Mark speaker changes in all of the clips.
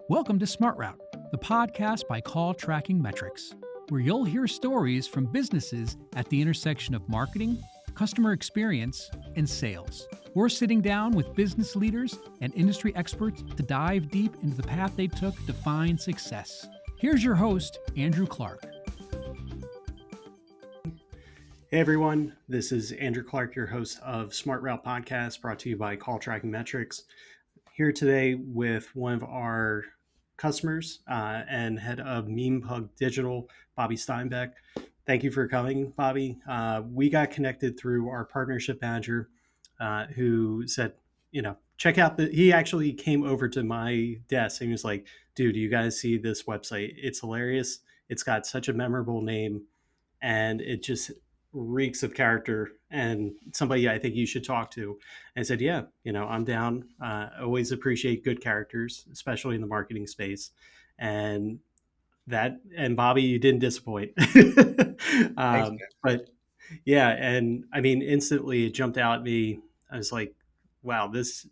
Speaker 1: Welcome to Smart Route, the podcast by Call Tracking Metrics, where you'll hear stories from businesses at the intersection of marketing, customer experience, and sales. We're sitting down with business leaders and industry experts to dive deep into the path they took to find success. Here's your host, Andrew Clark.
Speaker 2: Hey everyone, this is Andrew Clark, your host of Smart Route Podcast, brought to you by Call Tracking Metrics. Here today with one of our customers and head of MeanPug Digital, Bobby Steinbach. Thank you for coming, Bobby. We got connected through our partnership manager who said, check out he actually came over to my desk and he was like, dude, you guys see this website? It's hilarious. It's got such a memorable name and it just reeks of character and somebody I think you should talk to. And I said, yeah, I'm down. Always appreciate good characters, especially in the marketing space. And Bobby, you didn't disappoint.
Speaker 3: Thanks,
Speaker 2: But yeah, and I mean, instantly it jumped out at me. I was like, wow, this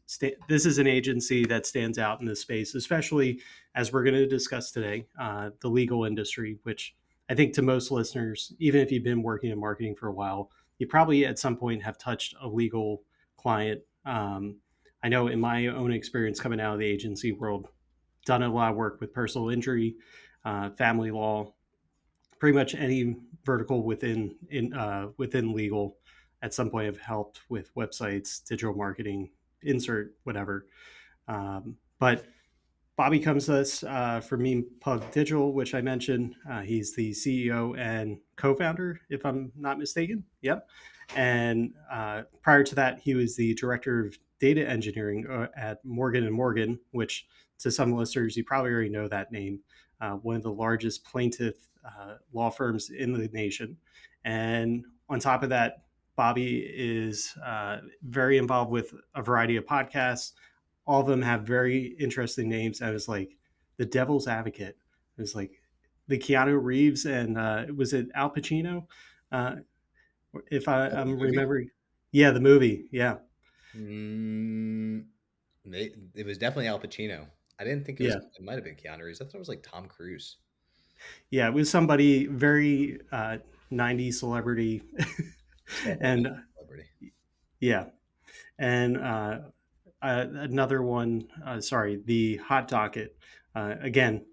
Speaker 2: is an agency that stands out in this space, especially as we're going to discuss today, the legal industry, which I think to most listeners, even if you've been working in marketing for a while, you probably at some point have touched a legal client. I know in my own experience coming out of the agency world, done a lot of work with personal injury, family law, pretty much any vertical within legal. At some point, have helped with websites, digital marketing, insert whatever. But Bobby comes to us from MeanPug Digital, which I mentioned. He's the CEO and co-founder, if I'm not mistaken. Yep. And prior to that, he was the director of data engineering at Morgan and Morgan, which to some listeners, you probably already know that name. One of the largest plaintiff law firms in the nation. And on top of that, Bobby is very involved with a variety of podcasts. All of them have very interesting names. I was like, The Devil's Advocate. It was like the Keanu Reeves and was it Al Pacino? Uh, if I'm remembering. Yeah, the movie. Yeah.
Speaker 3: It was definitely Al Pacino. I didn't think it was.
Speaker 2: Yeah.
Speaker 3: It might have been Keanu Reeves. I thought it was like Tom Cruise.
Speaker 2: Yeah. It was somebody very 90s celebrity. And
Speaker 3: Celebrity.
Speaker 2: yeah. And another one, the Hot Docket. Again,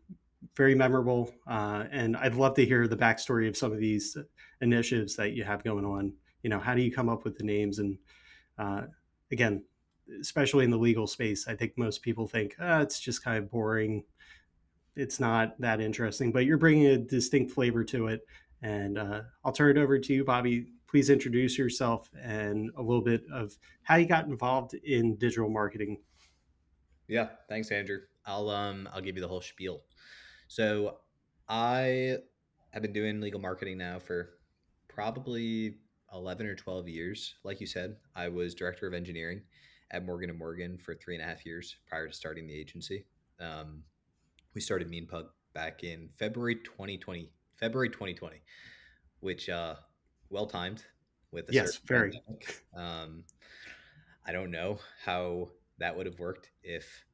Speaker 2: very memorable. And I'd love to hear the backstory of some of these initiatives that you have going on. How do you come up with the names? And again, especially in the legal space, I think most people think it's just kind of boring. It's not that interesting, but you're bringing a distinct flavor to it. And I'll turn it over to you, Bobby. Please introduce yourself and a little bit of how you got involved in digital marketing.
Speaker 3: Yeah, thanks, Andrew. I'll give you the whole spiel. So I have been doing legal marketing now for probably 11 or 12 years. Like you said, I was director of engineering at Morgan and Morgan for 3.5 years prior to starting the agency. We started MeanPug back in February 2020, which well timed with a
Speaker 2: Yes,
Speaker 3: certain
Speaker 2: very.
Speaker 3: pandemic. I don't know how that would have worked if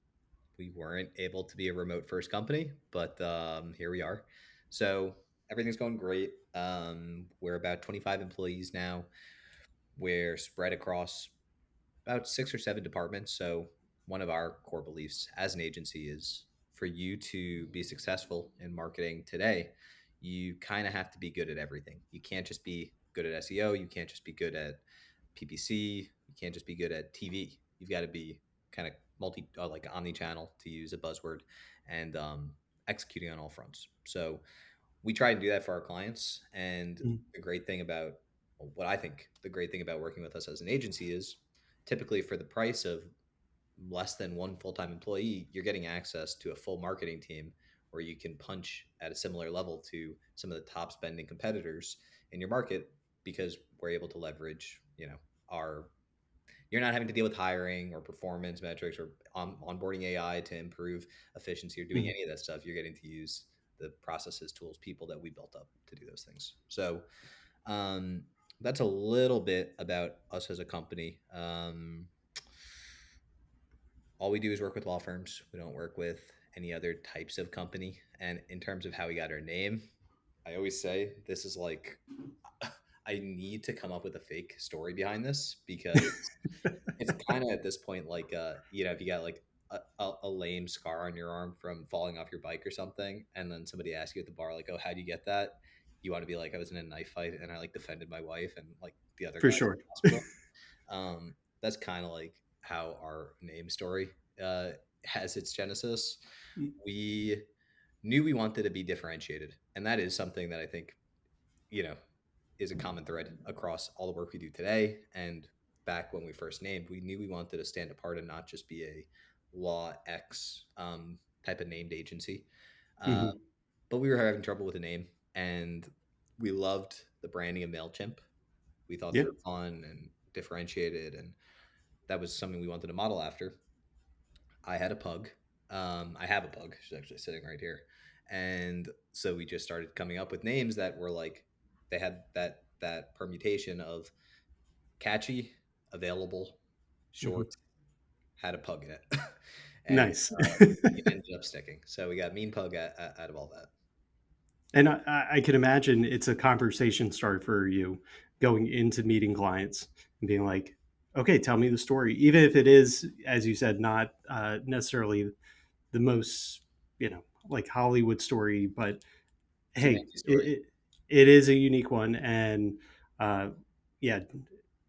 Speaker 3: we weren't able to be a remote first company, but here we are. So everything's going great. We're about 25 employees now. We're spread across about 6 or 7 departments. So one of our core beliefs as an agency is for you to be successful in marketing today, you kind of have to be good at everything. You can't just be good at SEO. You can't just be good at PPC. You can't just be good at TV. You've got to be kind of like omni-channel, to use a buzzword, and executing on all fronts. So we try and do that for our clients. And the great thing about what I think the great thing about working with us as an agency is typically for the price of less than one full-time employee, you're getting access to a full marketing team where you can punch at a similar level to some of the top spending competitors in your market because we're able to leverage, our you're not having to deal with hiring or performance metrics or onboarding AI to improve efficiency or doing any of that stuff. You're getting to use the processes, tools, people that we built up to do those things. So that's a little bit about us as a company. All we do is work with law firms. We don't work with any other types of company. And in terms of how we got our name, I always say this is like I need to come up with a fake story behind this because it's kind of at this point like if you got like a lame scar on your arm from falling off your bike or something, and then somebody asks you at the bar like, "Oh, how do you get that?" You want to be like, "I was in a knife fight and I like defended my wife and like the other
Speaker 2: For
Speaker 3: guys in
Speaker 2: sure.
Speaker 3: the hospital." That's kind of like how our name story has its genesis. We knew we wanted to be differentiated, and that is something that I think you know is a common thread across all the work we do today. And back when we first named, we knew we wanted to stand apart and not just be a law X type of named agency. Uh,
Speaker 2: Hmm.
Speaker 3: but we were having trouble with the name, and we loved the branding of MailChimp. We thought they
Speaker 2: Yeah.
Speaker 3: were fun and differentiated, and that was something we wanted to model after. I had a pug. I have a pug. She's actually sitting right here. And so we just started coming up with names that were like they had that permutation of catchy, available,
Speaker 2: Hmm.
Speaker 3: short, had a pug in it, and
Speaker 2: Nice.
Speaker 3: it ended up sticking. So we got Mean Pug out of all that.
Speaker 2: And I can imagine it's a conversation start for you going into meeting clients and being like, okay, tell me the story. Even if it is, as you said, not necessarily the most, like Hollywood story, but
Speaker 3: It's a
Speaker 2: hey,
Speaker 3: fancy story.
Speaker 2: it is a unique one. And uh, yeah,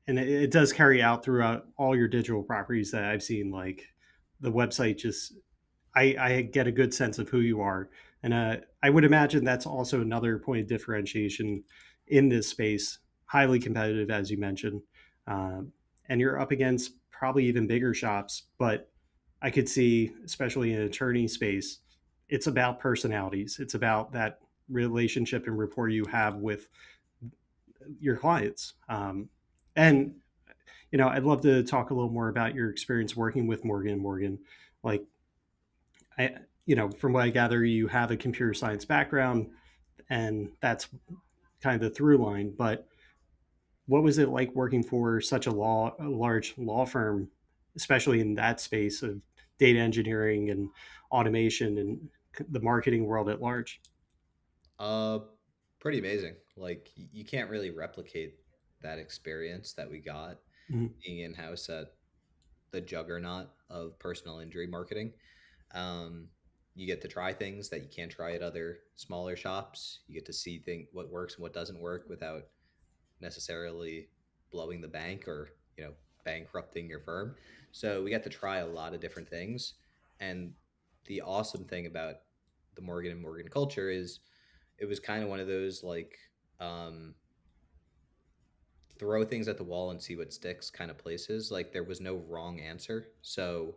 Speaker 2: and it does carry out throughout all your digital properties that I've seen. Like the website just I get a good sense of who you are. And I would imagine that's also another point of differentiation in this space, highly competitive, as you mentioned. Um, and you're up against probably even bigger shops, but I could see, especially in attorney space, it's about personalities. It's about that relationship and rapport you have with your clients. And I'd love to talk a little more about your experience working with Morgan Morgan. Like, from what I gather, you have a computer science background, and that's kind of the through line. But what was it like working for such a large law firm, especially in that space of data engineering and automation and the marketing world at large?
Speaker 3: Uh, Pretty amazing. Like you can't really replicate that experience that we got
Speaker 2: Mhm.
Speaker 3: being in house at the juggernaut of personal injury marketing. Um, you get to try things that you can't try at other smaller shops. You get to see what works and what doesn't work without necessarily blowing the bank or bankrupting your firm. So we got to try a lot of different things. And the awesome thing about the Morgan and Morgan culture is it was kind of one of those like um, throw things at the wall and see what sticks kind of places. Like there was no wrong answer. So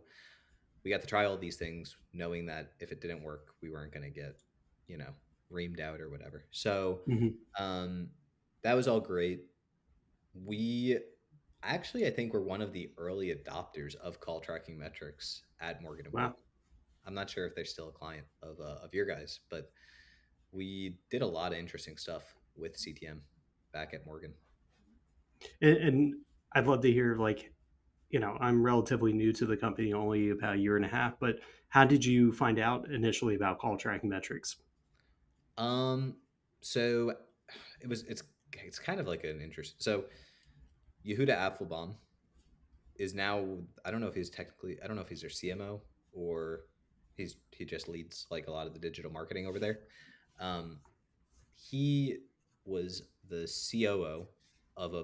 Speaker 3: we got to try all these things knowing that if it didn't work, we weren't going to get, you know, reamed out or whatever. So
Speaker 2: Mhm.
Speaker 3: um, that was all great. We actually, I think, we're one of the early adopters of call tracking metrics at Morgan and
Speaker 2: Wow.
Speaker 3: Morgan. I'm not sure if they're still a client of your guys, but we did a lot of interesting stuff with CTM back at Morgan.
Speaker 2: And I'd love to hear, like, I'm relatively new to the company, only about a year and a half, but how did you find out initially about call tracking metrics?
Speaker 3: Um, so it's kind of like an interest. So Yehuda Apfelbaum is now I don't know if he's technically I don't know if he's their CMO or he just leads like a lot of the digital marketing over there. Um, he was the COO of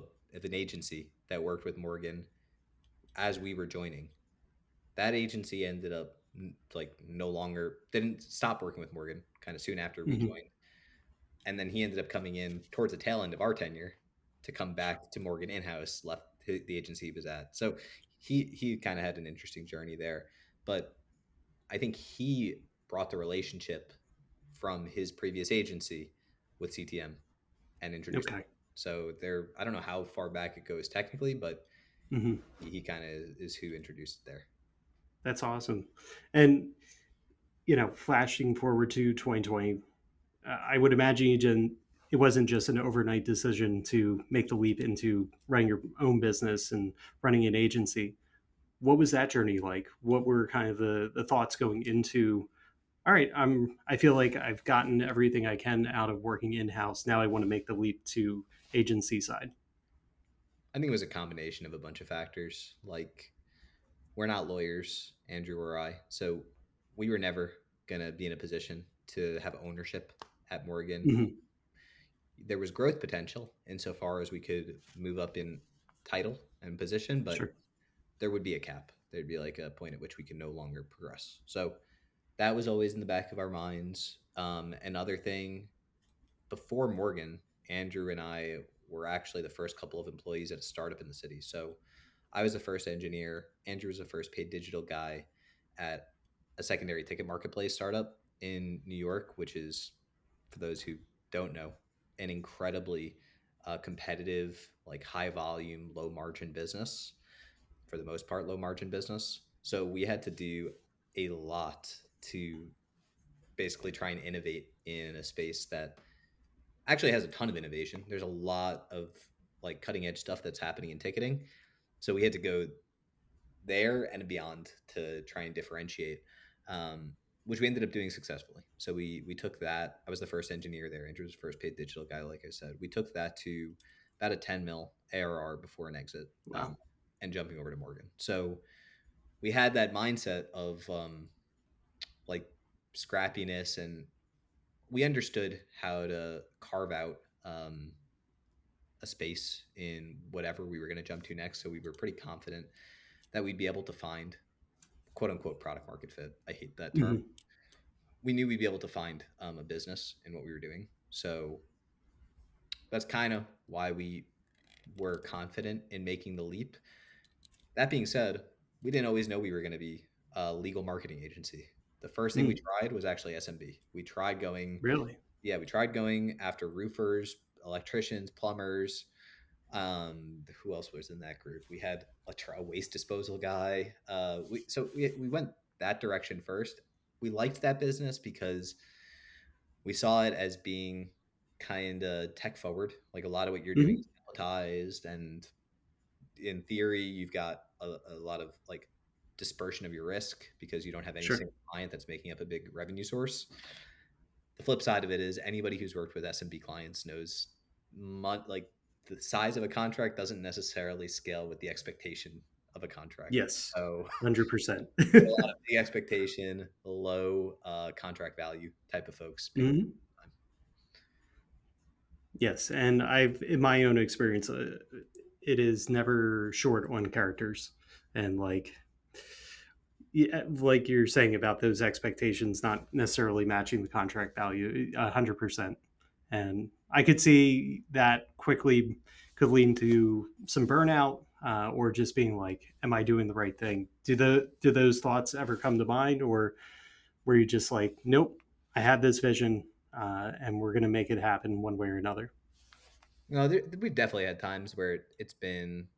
Speaker 3: an agency that worked with Morgan as we were joining. That agency ended up like no longer didn't stop working with Morgan kind of soon after we
Speaker 2: Hmm.
Speaker 3: joined, and then he ended up coming in towards the tail end of our tenure to come back to Morgan in house, left the agency he was at. So he kind of had an interesting journey there, but I think he brought the relationship from his previous agency with CTM and introduced
Speaker 2: Okay.
Speaker 3: it. So there, I don't know how far back it goes technically, but
Speaker 2: Hmm.
Speaker 3: he kind of is who introduced it there.
Speaker 2: That's awesome. And, flashing forward to 2020, I would imagine it wasn't just an overnight decision to make the leap into running your own business and running an agency. What was that journey like? What were kind of the thoughts going into all right, I feel like I've gotten everything I can out of working in house. Now I want to make the leap to agency side.
Speaker 3: I think it was a combination of a bunch of factors. Like, we're not lawyers, Andrew or I, so we were never gonna be in a position to have ownership at Morgan.
Speaker 2: Hmm.
Speaker 3: There was growth potential insofar as we could move up in title and position, but
Speaker 2: Sure.
Speaker 3: there would be a cap. There'd be like a point at which we could no longer progress. So that was always in the back of our minds. Another thing, before Morgan, Andrew and I were actually the first couple of employees at a startup in the city. So I was the first engineer. Andrew was the first paid digital guy at a secondary ticket marketplace startup in New York, which is, for those who don't know, an incredibly competitive, like high volume, low margin business. For the most part, low margin business. So we had to do a lot to basically try and innovate in a space that actually has a ton of innovation. There's a lot of like cutting edge stuff that's happening in ticketing. So we had to go there and beyond to try and differentiate, which we ended up doing successfully. So we took that. I was the first engineer there. Andrew was the first paid digital guy, like I said. We took that to about a 10 mil ARR before an exit,
Speaker 2: Wow.
Speaker 3: and jumping over to Morgan. So we had that mindset of like scrappiness, and we understood how to carve out a space in whatever we were going to jump to next. So we were pretty confident that we'd be able to find quote unquote product market fit. I hate that term.
Speaker 2: Hmm.
Speaker 3: We knew we'd be able to find a business in what we were doing. So that's kind of why we were confident in making the leap. That being said, we didn't always know we were going to be a legal marketing agency. The first thing we
Speaker 2: Mm,
Speaker 3: tried was actually SMB. We tried going,
Speaker 2: really?
Speaker 3: yeah, we tried going after roofers, electricians, plumbers. Who else was in that group? We had a waste disposal guy. We went that direction first. We liked that business because we saw it as being kind of tech forward. Like a lot of what you're doing
Speaker 2: Hmm.
Speaker 3: is pelletized, and in theory, you've got a lot of like dispersion of your risk because you don't have any
Speaker 2: Sure.
Speaker 3: single client that's making up a big revenue source. The flip side of it is anybody who's worked with SMB clients knows like the size of a contract doesn't necessarily scale with the expectation of a contract.
Speaker 2: Yes.
Speaker 3: So
Speaker 2: 100%.
Speaker 3: a lot of big expectation, low contract value type of folks pick up.
Speaker 2: Hmm. Yes, and I've in my own experience, it is never short on characters, and like you're saying about those expectations not necessarily matching the contract value, 100%. And I could see that quickly could lead to some burnout, or just being like, "Am I doing the right thing?" Do those thoughts ever come to mind, or were you just like, "Nope, I have this vision, and we're going to make it happen one way or another"?
Speaker 3: No, we've definitely had times where it's been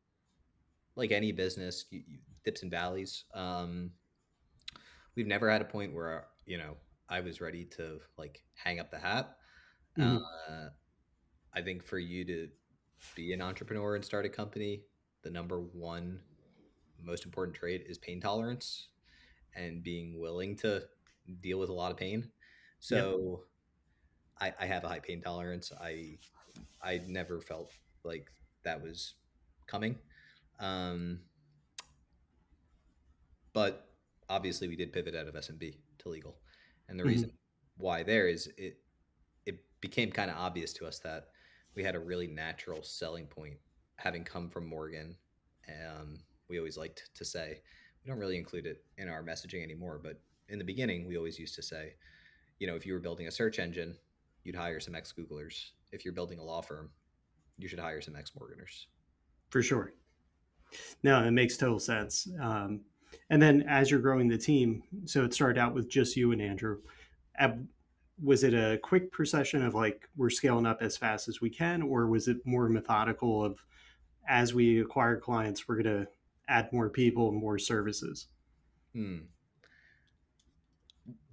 Speaker 3: like any business, dips and valleys. We've never had a point where I was ready to like hang up the hat. Uh,
Speaker 2: Hmm.
Speaker 3: I think for you to be an entrepreneur and start a company, the number one most important trait is pain tolerance and being willing to deal with a lot of pain.
Speaker 2: Yep.
Speaker 3: So I have a high pain tolerance. I never felt like that was coming. Um, but obviously we did pivot out of SMB to legal. And the reason
Speaker 2: Hmm.
Speaker 3: why there is it became kind of obvious to us that we had a really natural selling point having come from Morgan. We always liked to say, we don't really include it in our messaging anymore, but in the beginning, we always used to say, if you were building a search engine, you'd hire some ex Googlers. If you're building a law firm, you should hire some ex Morganers.
Speaker 2: For sure. No, it makes total sense. And then as you're growing the team, so it started out with just you and Andrew. At, was it a quick procession of like we're scaling up as fast as we can, or was it more methodical of as we acquire clients, we're going to add more people and more services?
Speaker 3: Hmm.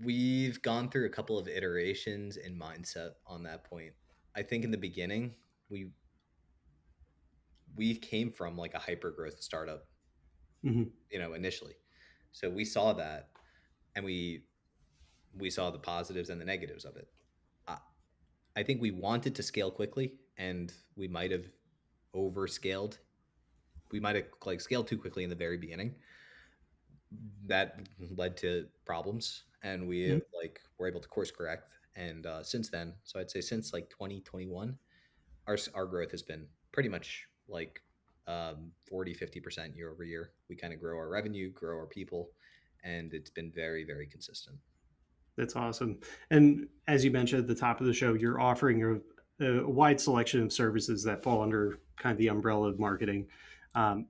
Speaker 3: We've gone through a couple of iterations in mindset on that point. I think in the beginning, we came from like a hyper growth startup,
Speaker 2: Hmm.
Speaker 3: initially. So we saw that, and we we saw the positives and the negatives of it. I, I think we wanted to scale quickly, and we might have overscaled. We might have like scaled too quickly in the very beginning. That led to problems, and we
Speaker 2: Mhm.
Speaker 3: like were able to course correct. And since then, so I'd say since like 2021, our growth has been pretty much like 40-50% year over year. We kind of grow our revenue, grow our people, and it's been very, very consistent.
Speaker 2: That's awesome. And as you mentioned at the top of the show, you're offering a wide selection of services that fall under kind of the umbrella of marketing. Um,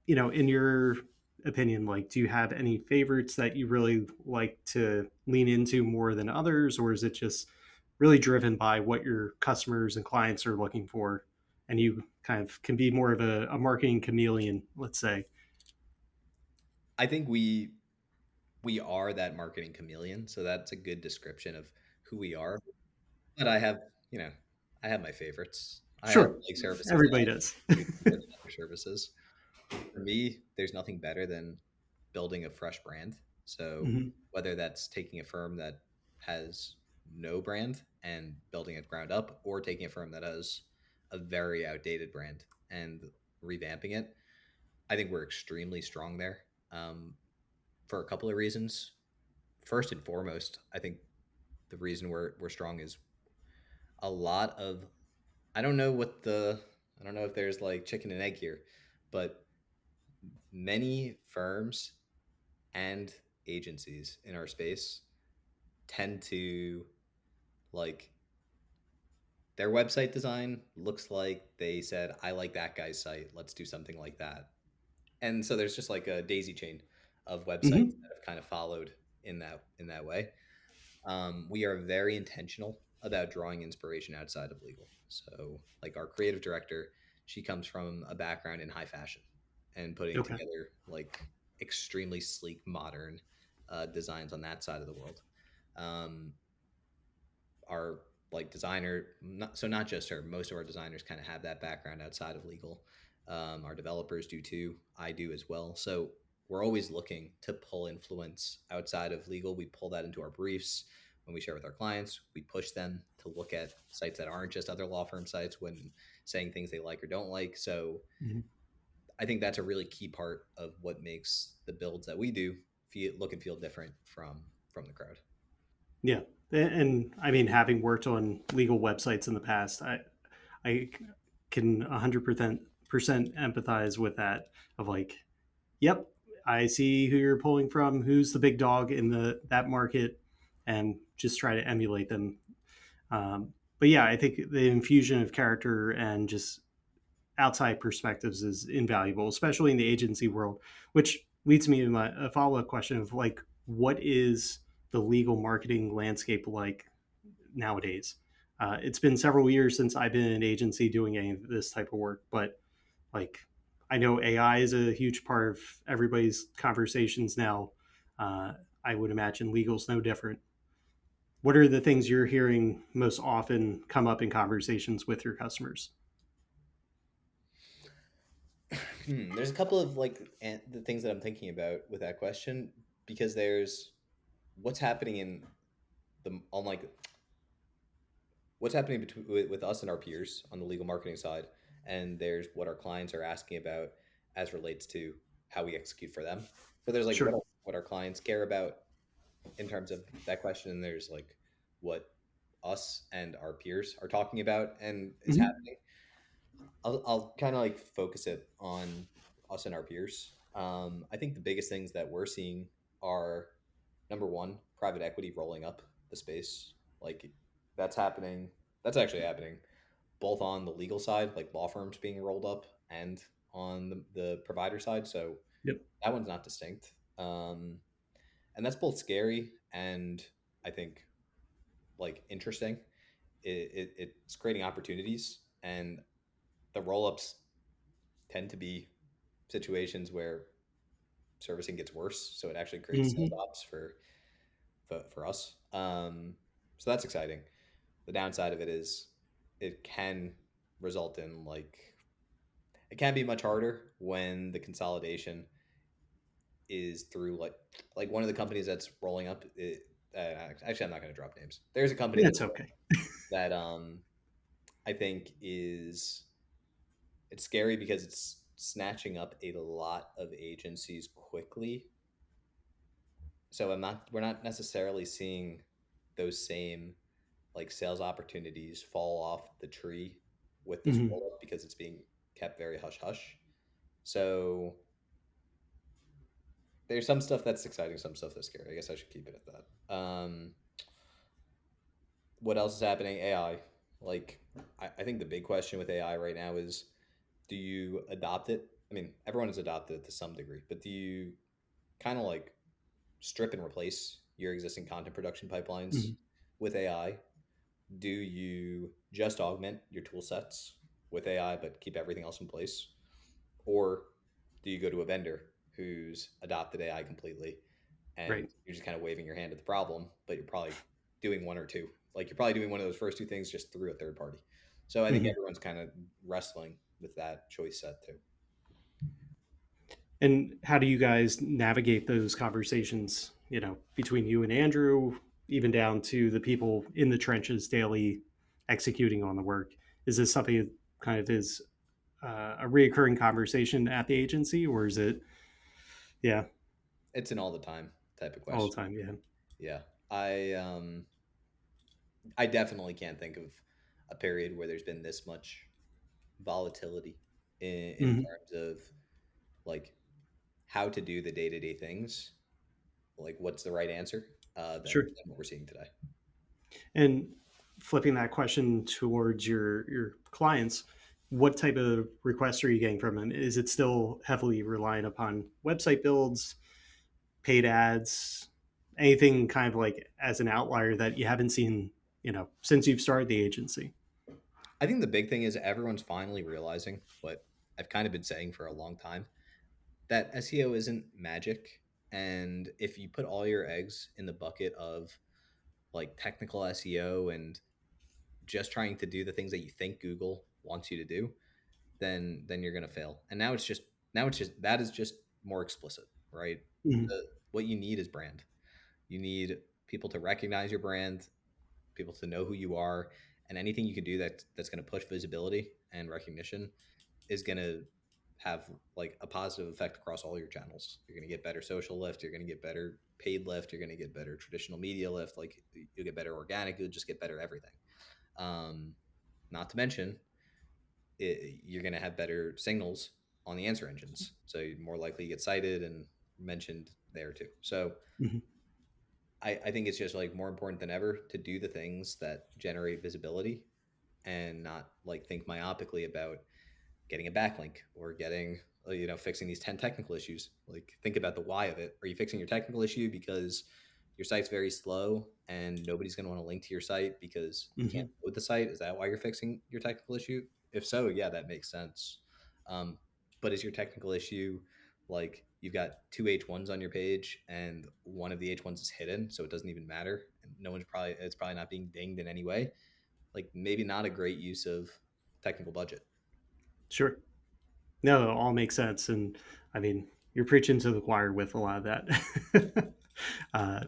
Speaker 2: in your opinion, like, do you have any favorites that you really like to lean into more than others, or is it just really driven by what your customers and clients are looking for, and you kind of can be more of a marketing chameleon, let's say?
Speaker 3: I think we are that marketing chameleon, so that's a good description of who we are. But I have, you know, I have my favorites. I have
Speaker 2: Sure,
Speaker 3: like services that
Speaker 2: everybody
Speaker 3: I
Speaker 2: does.
Speaker 3: do more than other services. For me, there's nothing better than building a fresh brand. So
Speaker 2: Hmm.
Speaker 3: whether that's taking a firm that has no brand and building it ground up, or taking a firm that has a very outdated brand and revamping it, I think we're extremely strong there, for a couple of reasons. First and foremost, I think the reason we're strong is a lot of I don't know what the I don't know if there's like chicken and egg here, but many firms and agencies in our space tend to like their website design looks like they said, I like that guy's site. Let's do something like that. And so there's just like a daisy chain of websites
Speaker 2: Hmm.
Speaker 3: that have kind of followed in that way. We are very intentional about drawing inspiration outside of legal. So, like our creative director, she comes from a background in high fashion and putting
Speaker 2: Okay.
Speaker 3: together like extremely sleek, modern designs on that side of the world. Um, our like designer, not just her, most of our designers kind of have that background outside of legal. Our developers do too. I do as well. So we're always looking to pull influence outside of legal. We pull that into our briefs when we share with our clients. We push them to look at sites that aren't just other law firm sites when saying things they like or don't like. So
Speaker 2: Hmm.
Speaker 3: I think that's a really key part of what makes the builds that we do look and feel different from the crowd.
Speaker 2: Yeah, and I mean, having worked on legal websites in the past, I can 100% empathize with that. Of like, yep, I see who you're pulling from, who's the big dog in the that market, and just try to emulate them. But yeah, I think the infusion of character and just outside perspectives is invaluable, especially in the agency world, which leads me to a follow up question of like, what is the legal marketing landscape like nowadays? It's been several years since I've been in an agency doing any of this type of work, but like, I know AI is a huge part of everybody's conversations now. Uh, I would imagine legal's no different. What are the things you're hearing most often come up in conversations with your customers?
Speaker 3: There's a couple of like the things that I'm thinking about with that question because there's what's happening in the on like what's happening between with us and our peers on the legal marketing side, and there's what our clients are asking about as relates to how we execute for them. So there's like
Speaker 2: Sure.
Speaker 3: what our clients care about in terms of that question, and there's like what us and our peers are talking about and is
Speaker 2: Hmm.
Speaker 3: happening. I'll kind of like focus it on us and our peers. I think the biggest things that we're seeing are number one, private equity rolling up the space. Like that's happening. That's actually happening both on the legal side, like law firms being rolled up, and on the provider side. So
Speaker 2: Yep.
Speaker 3: that one's not distinct. And that's both scary and I think like interesting. It's creating opportunities, and the roll ups tend to be situations where servicing gets worse, so it actually creates sales
Speaker 2: Hmm.
Speaker 3: ops for us. So that's exciting. The downside of it is it can result in like it can be much harder when the consolidation is through like one of the companies that's rolling up. actually, I'm not going to drop names. There's a company
Speaker 2: That's okay.
Speaker 3: that I think is it's scary because it's snatching up a lot of agencies quickly. So we're not necessarily seeing those same like sales opportunities fall off the tree with this
Speaker 2: Hmm.
Speaker 3: roll up because it's being kept very hush hush. So there's some stuff that's exciting, some stuff that's scary. I guess I should keep it at that. What else is happening? AI. Like, I think the big question with AI right now is, do you adopt it? I mean, everyone has adopted it to some degree, but do you kind of like strip and replace your existing content production pipelines
Speaker 2: Hmm.
Speaker 3: with AI? Do you just augment your tool sets with AI but keep everything else in place? Or do you go to a vendor who's adopted AI completely and
Speaker 2: Right.
Speaker 3: you're just kind of waving your hand at the problem, but you're probably doing one or two? Like you're probably doing one of those first two things just through a third party. So I think
Speaker 2: Hmm.
Speaker 3: everyone's kind of wrestling with that choice set too.
Speaker 2: And how do you guys navigate those conversations, between you and Andrew, even down to the people in the trenches daily executing on the work? Is this something that kind of is a reoccurring conversation at the agency, or is it, yeah,
Speaker 3: It's an all the time type of
Speaker 2: all the
Speaker 3: question.
Speaker 2: time? Yeah.
Speaker 3: Yeah. I I definitely can't think of a period where there's been this much volatility in
Speaker 2: Hmm.
Speaker 3: terms of like how to do the day to day things, like what's the right answer
Speaker 2: Sure.
Speaker 3: than what we're seeing today.
Speaker 2: And flipping that question towards your clients, what type of requests are you getting from them? Is it still heavily reliant upon website builds, paid ads, anything kind of like as an outlier that you haven't seen, since you've started the agency?
Speaker 3: I think the big thing is everyone's finally realizing what I've kind of been saying for a long time, that SEO isn't magic. And if you put all your eggs in the bucket of like technical SEO and just trying to do the things that you think Google wants you to do, then you're gonna fail. And now it's just that is just more explicit, right?
Speaker 2: Mhm.
Speaker 3: What you need is brand. You need people to recognize your brand, people to know who you are, and anything you can do that's going to push visibility and recognition is going to have like a positive effect across all your channels. You're going to get better social lift, you're going to get better paid lift, you're going to get better traditional media lift, like you'll get better organic, you'll just get better everything. Um, Not to mention you're going to have better signals on the answer engines, so you're more likely to get cited and mentioned there too. So
Speaker 2: Mhm.
Speaker 3: I think it's just like more important than ever to do the things that generate visibility and not like think myopically about getting a backlink or getting fixing these 10 technical issues. Like think about the why of it. Are you fixing your technical issue because your site's very slow and nobody's going to want to link to your site because you can't
Speaker 2: Mhm.
Speaker 3: load the site? Is that why you're fixing your technical issue? If so, yeah, that makes sense. um, but is your technical issue like you've got two H1s on your page and one of the H1s is hidden, so it doesn't even matter and it's probably not being dinged in any way? Like maybe not a great use of technical budget.
Speaker 2: Sure. No, it all makes sense. And I mean, you're preaching to the choir with a lot of that.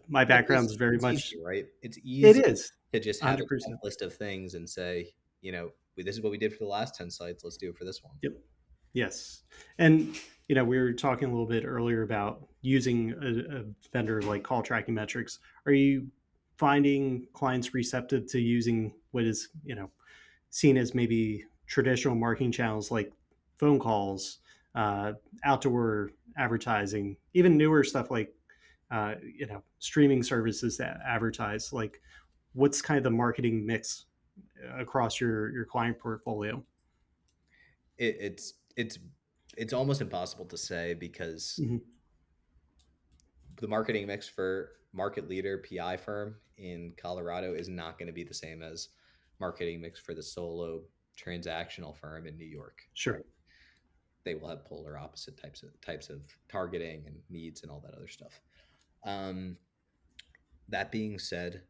Speaker 2: My background is very
Speaker 3: It's
Speaker 2: much,
Speaker 3: easy, right? It's
Speaker 2: it
Speaker 3: easy
Speaker 2: is
Speaker 3: to just have a
Speaker 2: 100%.
Speaker 3: checklist of things and say, this is what we did for the last 10 sites. Let's do it for this one.
Speaker 2: Yep. Yes. And, we were talking a little bit earlier about using a vendor like call tracking metrics. Are you finding clients receptive to using what is, seen as maybe traditional marketing channels like phone calls, outdoor advertising, even newer stuff like, streaming services that advertise? Like, what's kind of the marketing mix across your client portfolio?
Speaker 3: It's it's almost impossible to say because
Speaker 2: Hmm.
Speaker 3: the marketing mix for market leader PI firm in Colorado is not going to be the same as marketing mix for the solo transactional firm in New York,
Speaker 2: Sure.
Speaker 3: right? They will have polar opposite types of targeting and needs and all that other stuff. Um, that being said,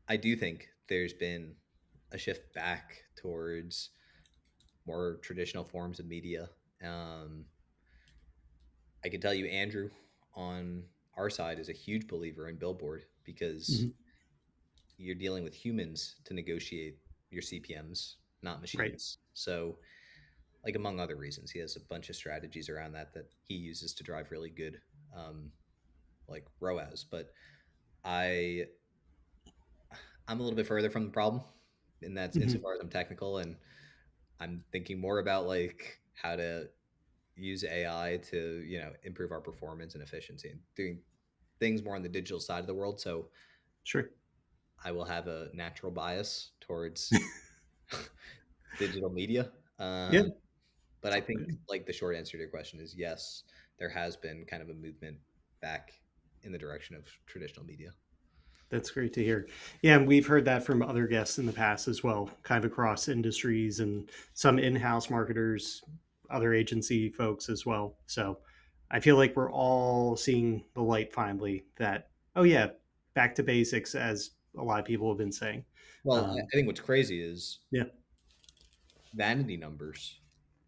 Speaker 3: I do think there's been a shift back towards more traditional forms of media. Um, I can tell you, Andrew, on our side, is a huge believer in billboard because
Speaker 2: Hmm.
Speaker 3: you're dealing with humans to negotiate your CPMs, not
Speaker 2: Right.
Speaker 3: machines. So, like among other reasons, he has a bunch of strategies around that he uses to drive really good, um, like ROAS. But I I'm a little bit further from the problem, and that's
Speaker 2: Hmm.
Speaker 3: insofar as I'm technical and I'm thinking more about like how to use AI to improve our performance and efficiency and doing things more on the digital side of the world. So
Speaker 2: Sure.
Speaker 3: I will have a natural bias towards digital media.
Speaker 2: Yeah.
Speaker 3: But
Speaker 2: It's
Speaker 3: I
Speaker 2: all
Speaker 3: think
Speaker 2: good.
Speaker 3: like the short answer to your question is yes, there has been kind of a movement back in the direction of traditional media.
Speaker 2: That's great to hear. Yeah, and we've heard that from other guests in the past as well, kind of across industries and some in-house marketers, other agency folks as well. So I feel like we're all seeing the light finally that, oh yeah, back to basics, as a lot of people have been saying.
Speaker 3: Well, I
Speaker 2: Um,
Speaker 3: think what's crazy is
Speaker 2: yeah.
Speaker 3: vanity numbers.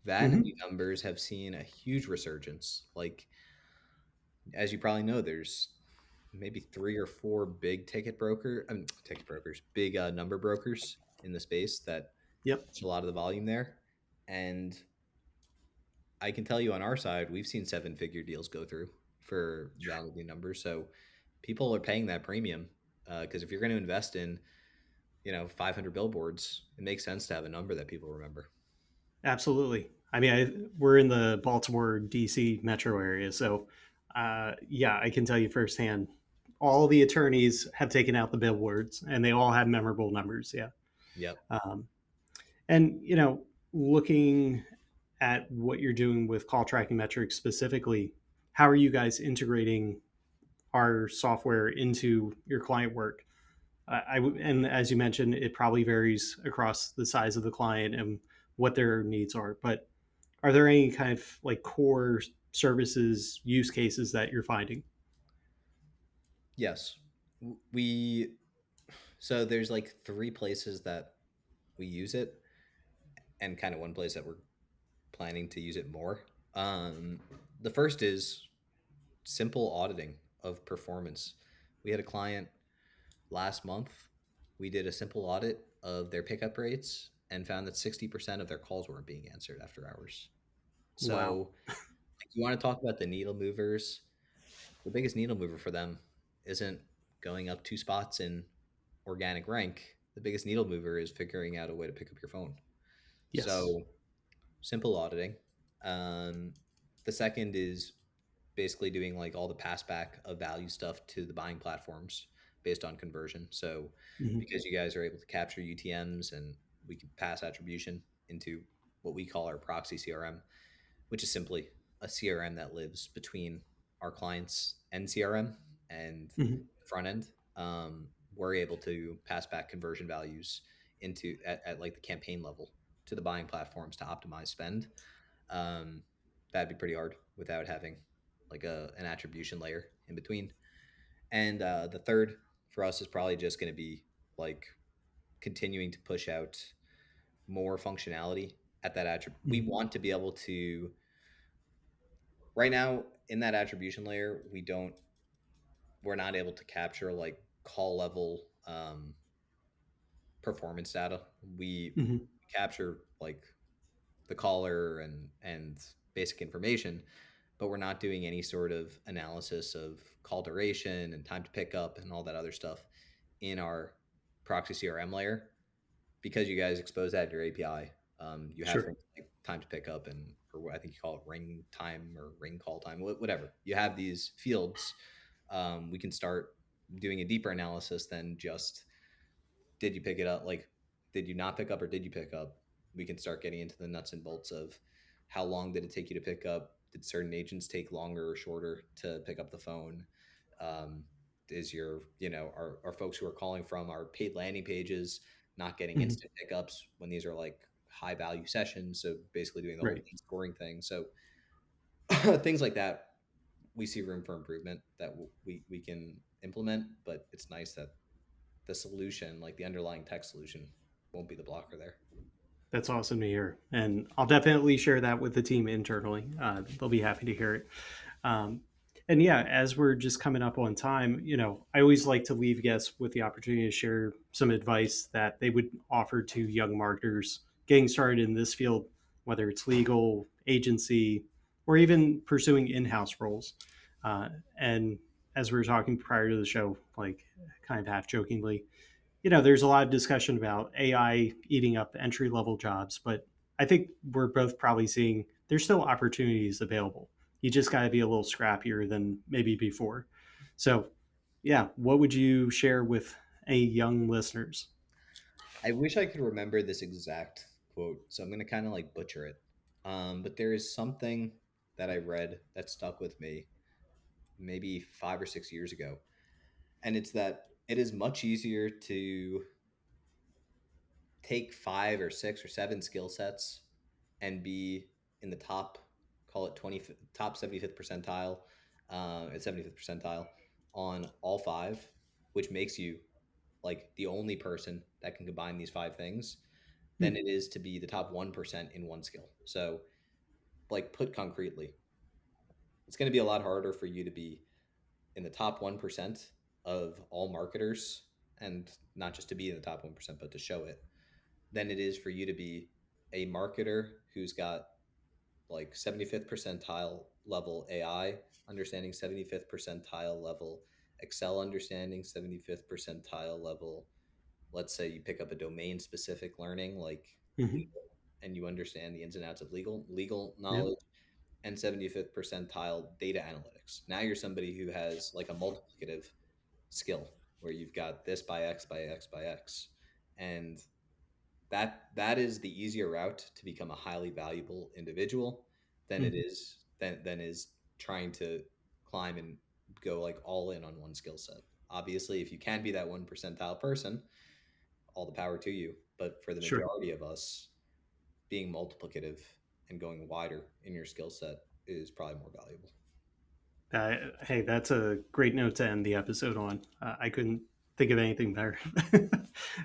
Speaker 2: Hmm.
Speaker 3: Vanity numbers have seen a huge resurgence. Like, as you probably know, there's maybe three or four big ticket brokers, big number brokers in the space that
Speaker 2: Yep.
Speaker 3: touch a lot of the volume there. And I can tell you on our side, we've seen seven-figure deals go through for vanity numbers. So people are paying that premium because if you're going to invest in 500 billboards, it makes sense to have a number that people remember.
Speaker 2: Absolutely. I mean, we're in the Baltimore, DC metro area. So, yeah, I can tell you firsthand, all the attorneys have taken out the billboards and they all have memorable numbers. Yeah.
Speaker 3: Yep.
Speaker 2: Um, and, looking at what you're doing with call tracking metrics specifically, how are you guys integrating our software into your client work? And as you mentioned, it probably varies across the size of the client and what their needs are. But are there any kind of like core services use cases that you're finding?
Speaker 3: Yes. We so there's like three places that we use it and kind of one place that we're planning to use it more. The first is simple auditing of performance. We had a client last month. We did a simple audit of their pickup rates and found that 60% of their calls weren't being answered after hours.
Speaker 2: Wow.
Speaker 3: So, if you want to talk about the needle movers, the biggest needle mover for them isn't going up two spots in organic rank. The biggest needle mover is figuring out a way to pick up your phone.
Speaker 2: Yes.
Speaker 3: So, simple auditing. Um, the second is basically doing like all the pass back of value stuff to the buying platforms based on conversion. So
Speaker 2: Hmm.
Speaker 3: because you guys are able to capture UTMs and we can pass attribution into what we call our proxy CRM, which is simply a CRM that lives between our clients and CRM and
Speaker 2: Hmm.
Speaker 3: the front end. We're able to pass back conversion values at like the campaign level to the buying platforms to optimize spend. um, that'd be pretty hard without having like an attribution layer in between. And the third for us is probably just going to be like continuing to push out more functionality at that attribute. We
Speaker 2: Hmm.
Speaker 3: want to be able to right now in that attribution layer. We're not able to capture like call level performance data. We
Speaker 2: Hmm.
Speaker 3: capture like the caller and basic information, but we're not doing any sort of analysis of call duration and time to pick up and all that other stuff in our proxy CRM layer because you guys expose that in your API. You have
Speaker 2: Sure.
Speaker 3: things like time to pick up and or what I think you call it ring time or ring call time, whatever. You have these fields. We can start doing a deeper analysis than just did you pick it up? Like, did you not pick up or did you pick up? We can start getting into the nuts and bolts of how long did it take you to pick up? Did certain agents take longer or shorter to pick up the phone? Um, is our folks who are calling from our paid landing pages not getting
Speaker 2: Hmm.
Speaker 3: instant pickups when these are like high value sessions? So basically doing the whole
Speaker 2: Right.
Speaker 3: lead scoring thing. So things like that, we see room for improvement that we can implement, but it's nice that the solution, like the underlying tech solution, won't be the blocker there.
Speaker 2: That's awesome to hear. And I'll definitely share that with the team internally. They'll be happy to hear it. Um, And yeah, as we're just coming up on time, I always like to leave guests with the opportunity to share some advice that they would offer to young marketers getting started in this field, whether it's legal, agency, or even pursuing in-house roles. And as we were talking prior to the show, like kind of half jokingly, there's a lot of discussion about AI eating up entry level jobs, but I think we're both probably seeing there's still opportunities available. You just got to be a little scrappier than maybe before. So, yeah, what would you share with any young listeners?
Speaker 3: I wish I could remember this exact quote, so I'm going to kind of like butcher it. But there is something that I read that stuck with me maybe 5 or 6 years ago. And it's that it is much easier to take 5 or 6 or 7 skill sets and be in the top, call it 20, top 75th percentile, at 75th percentile on all five, which makes you like the only person that can combine these five things, than it is to be the top 1% in one skill. So, like, put concretely, it's going to be a lot harder for you to be in the top 1% of all marketers, and not just to be in the top 1%, but to show it, than it is for you to be a marketer who's got like 75th percentile level AI understanding, 75th percentile level Excel understanding, 75th percentile level, let's say you pick up a domain specific learning like
Speaker 2: Mm-hmm.
Speaker 3: legal, and you understand the ins and outs of legal
Speaker 2: Yep.
Speaker 3: knowledge, and 75th percentile data analytics. Now you're somebody who has like a multiplicative skill where you've got this by X by X by X. And that is the easier route to become a highly valuable individual than it
Speaker 2: Mm-hmm.
Speaker 3: is than is trying to climb and go like all in on one skill set. Obviously, if you can be that 1 percentile person, all the power to you. But for the
Speaker 2: Sure.
Speaker 3: majority of us, being multiplicative and going wider in your skill set is probably more valuable.
Speaker 2: Hey, that's a great note to end the episode on. I couldn't think of anything better.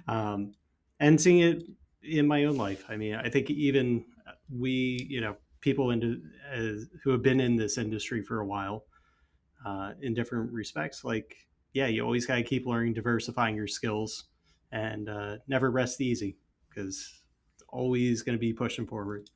Speaker 2: um, and seeing it in my own life, I mean, I think even we, people who have been in this industry for a while, in different respects, like, yeah, you always got to keep learning, diversifying your skills, and never rest easy because it's always going to be pushing forward.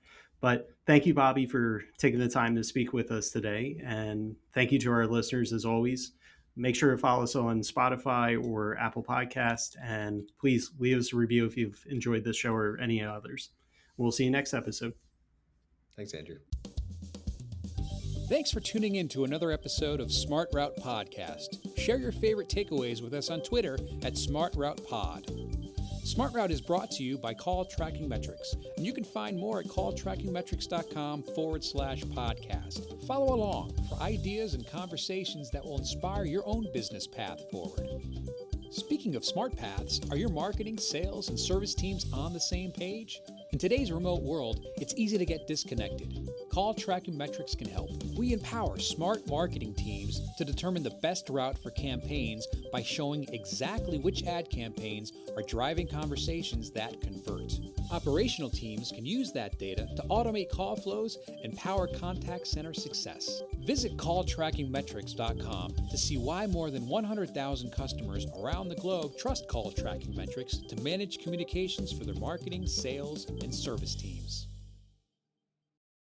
Speaker 2: But thank you, Bobby, for taking the time to speak with us today. And thank you to our listeners, as always. Make sure to follow us on Spotify or Apple Podcast. And please leave us a review if you've enjoyed this show or any others. We'll see you next episode.
Speaker 3: Thanks, Andrew.
Speaker 1: Thanks for tuning in to another episode of Smart Route Podcast. Share your favorite takeaways with us on Twitter at Smart Route Pod. Smart Route is brought to you by Call Tracking Metrics, and you can find more at calltrackingmetrics.com/podcast. Follow along for ideas and conversations that will inspire your own business path forward. Speaking of smart paths, are your marketing, sales, and service teams on the same page? In today's remote world, it's easy to get disconnected. Call Tracking Metrics can help. We empower smart marketing teams to determine the best route for campaigns by showing exactly which ad campaigns are driving conversations that convert. Operational teams can use that data to automate call flows and power contact center success. Visit calltrackingmetrics.com to see why more than 100,000 customers around the globe trust Call Tracking Metrics to manage communications for their marketing, sales, and service teams.